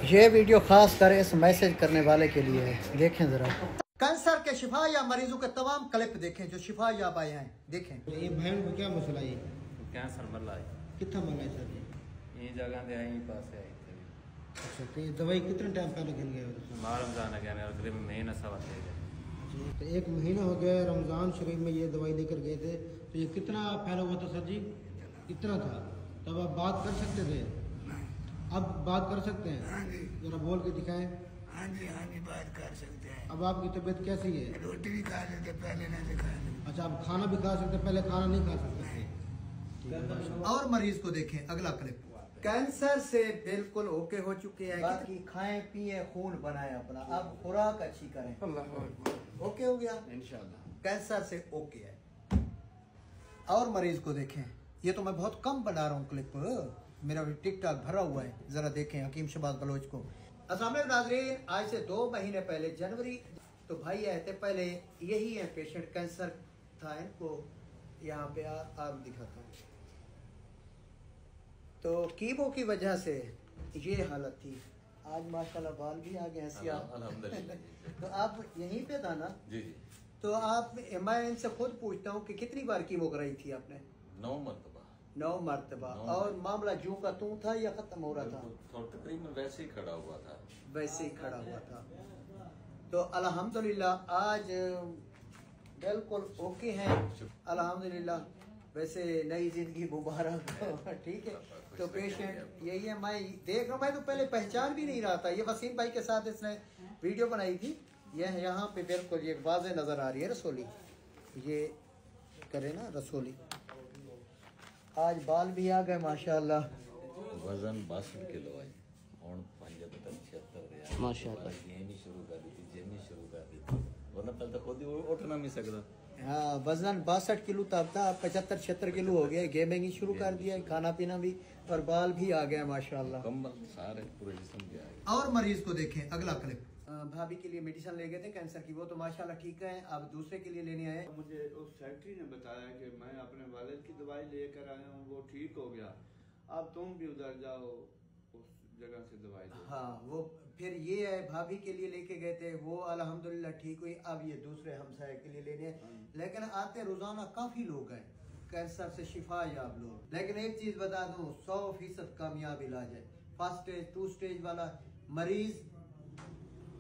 ये वीडियो खास कर इस मैसेज करने वाले के लिए है, देखें जरा। कैंसर के शिफा या मरीजों के तमाम क्लिप देखें जो शिफा या आए हैं, देखें। ये बहन को क्या मसला है? कैंसर मरला है। कितना मरला है सर जी? ये जगह दे आई पास है। अच्छा, तो ये दवाई कितने टाइम पहले गिन गए? रमजान गया और करीब महीना सवा थे। तो 1 महीना हो गया रमज़ान शरीफ में ये दवाई लेकर गए थे, तो ये कितना फैला हुआ था सर जी? इतना था। तब आप बात कर सकते थे? अब बात कर सकते हैं? जरा बोल के दिखाएं। हाँ जी बात कर सकते हैं। अब आपकी तबीयत कैसी है? रोटी भी खा लेते, पहले नहीं खा लेते। अच्छा, आप खाना भी खा सकते, पहले खाना नहीं खा सकते थे। और मरीज को देखें अगला क्लिप। कैंसर से बिल्कुल ओके हो चुके हैं, बाकी खाएं पिए खून बनाए अपना, अब खुराक अच्छी करें, ओके हो गया इंशाल्लाह। कैंसर से ओके है। और मरीज को देखें, ये तो मैं बहुत कम बना रहा हूँ क्लिप, मेरा भी टिकटॉक भरा हुआ है, जरा देखें हकीम शहबाज बलोच को। अस्सलाम वालेकुम नाज़रीन, आज से 2 महीने पहले जनवरी तो भाई आए थे, पहले यही है पेशेंट, कैंसर था इनको, यहाँ पे आप दिखाता हूँ। तो कीमो की वजह से ये हालत थी, आज माशाल्लाह बाल भी आ गए हैं सियाह। तो आप यहीं पे था ना जी? तो आप, मैं इनसे खुद पूछता हूँ कि कितनी बार कीमो कराई थी आपने? 9 मरतबा। 9 मरतबा। और मामला जू का तू था या खत्म हो रहा था? तकरीबन वैसे ही खड़ा हुआ था। वैसे ही खड़ा हुआ था। तो अल्हम्दुलिल्लाह आज बिल्कुल ओके हैं अल्हम्दुलिल्लाह। वैसे नई जिंदगी मुबारक हो, ठीक है। तो पेशेंट यही है, मैं देख रहा हूँ, मैं तो पहले पहचान भी नहीं रहा था। ये वसीम भाई के साथ इसने वीडियो बनाई थी, यह यहाँ पे बिल्कुल ये वाज़े नजर आ रही है रसोली, ये करे ना रसोली। आज बाल भी आ गए माशाल्लाह। वजन 62 किलो है और 75-76 माशाल्लाह। जिम शुरू कर दी थी, शुरू कर दी थी, वरना पहले तो खुद ही उठना नहीं सकता। हाँ, वजन 62 किलो तब था, 75-76 किलो हो गया। गेमिंग ही शुरू कर दिया, खाना पीना भी, और बाल भी आ गया माशाल्लाह। कम्बल सारे पूरे जिस्म के आ गए। और मरीज को देखें अगला क्लिप। भाभी के लिए मेडिसिन ले गए थे कैंसर की, वो तो माशाल्लाह ठीक है, अब दूसरे के लिए लेने आए। मुझे उस सेक्रेटरी ने बताया कि मैं अपने वालिद की दवाई लेकर आया हूँ, वो ठीक हो गया, अब तुम भी उधर जाओ उस जगह से दवाई लो। हाँ, वो फिर ये है भाभी के लिए लेके गए थे, वो अल्हम्दुलिल्लाह ठीक हुई, अब ये दूसरे हमसाये के लिए लेने। लेकिन आते रोजाना काफी लोग हैं कैंसर से शिफा याब लोग। लेकिन एक चीज बता दूं, 100% कामयाब इलाज है। फर्स्ट स्टेज 2 स्टेज वाला मरीज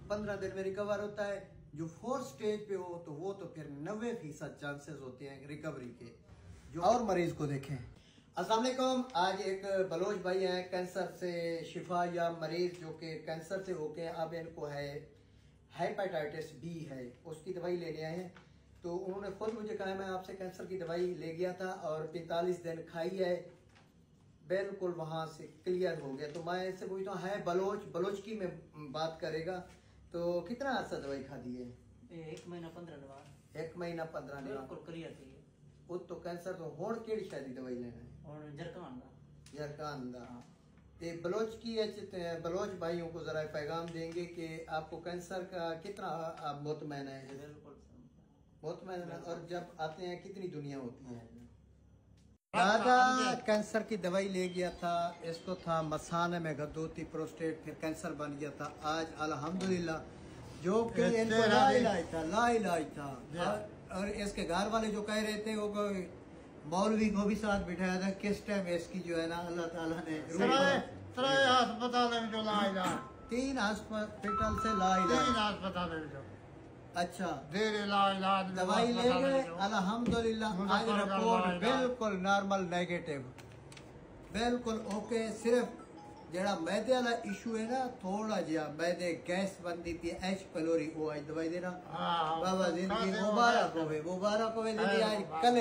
15 दिन में रिकवर होता है, जो 4th स्टेज पे हो तो वो तो फिर 90% चांसेस होते हैं रिकवरी के। जो और मरीज को देखें। अस्सलाम वालेकुम, आज एक बलोच भाई हैं कैंसर से शिफा या मरीज जो कि कैंसर से होके अब इनको है हेपेटाइटिस बी है, उसकी दवाई लेने आए हैं। तो उन्होंने खुद मुझे कहा मैं आपसे कैंसर की दवाई ले गया था और 45 दिन खाई है, बिल्कुल वहां से क्लियर हो गया। तो मैं इससे पूछता हूँ, है बलोच की में बात करेगा, तो कितना अर्सा दवाई खा दी है? 1 महीना 15 दिन। 1 महीना 15 दिन बिल्कुल क्लियर थी वो तो कैंसर तो होड़ केड़ी शादी दवाई लेना है और जरकान दा। ते बलोच की बलोच भाइयों को जरा पैगाम देंगे कि आपको कैंसर का कितना आप मुतमैन है? बिल्कुल मुतमैन है। और जब आते हैं कितनी दुनिया होती है? दादा कैंसर की दवाई ले गया था, इसको था मसाने में गद्दोती प्रोस्टेट, फिर कैंसर बन गया था। आज अल्हम्दुलिल्लाह जो कि इनको ला इलाज था। और इसके घर वाले जो कह रहे थे वो मौलवी को भी साथ बिठाया था, किस टाइम इसकी जो है ना अल्लाह ताला ने अस्पताल में जो ला इलाज, 3 हॉस्पिटल से ला इलाज, 3 अस्पताल में जो अच्छा इलाज दवाई ले गए अल्हम्दुलिल्लाह। आज रिपोर्ट बिल्कुल नॉर्मल नेगेटिव, बिल्कुल ओके। सिर्फ जरा मैदे वाला इशू है ना, थोड़ा जिहा मैदे गैस बनती थी, H pylori, वो आज दवाई देना। बाबा जिंदगी मुबारक होवे, आज कल